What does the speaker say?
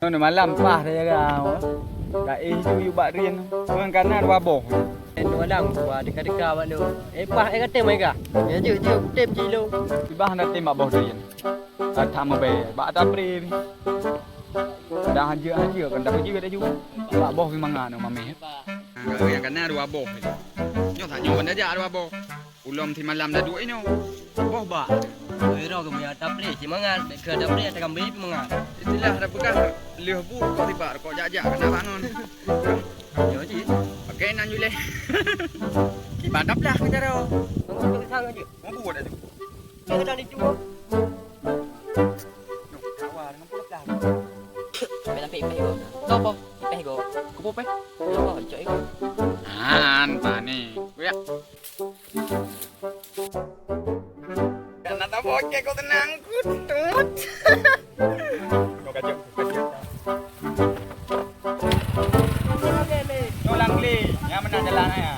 Nó malam pah dia kau. Dak iu bak rian. Orang kanan waboh. Malam buat dekat-dekat buat tu. Pah kata mereka. Ya je tem kilo. Tiba hendak tembak boh rian. Tak mau be. Bak tak pri. Dah hanja kan dah pergi dah juga. Bak boh memang anu mami. Kalau yang kanan ada waboh. Nyo tak nyo benda aja ada waboh. Ulom ti malam dah dua ini. Boh bak. Ero ke punya tapri semangat ke tapri ada kambing semangat. Itulah dah pegang leh bu kau tiba kau jajak kena bangun. Yo ji. Okey nan jule. Kibat dah dah kita dah. Tunggu sang aja. Mau buat dah tu. Kita dah ni cuba. Awal dengan pulak dah. Tapi go. Topo. Go. Kupo pe. Yo cok go. An pani. Kuya. Karena tak bocek kau tenang kutut. Kau kacau. Kau langli. Yang mana jalan ayah?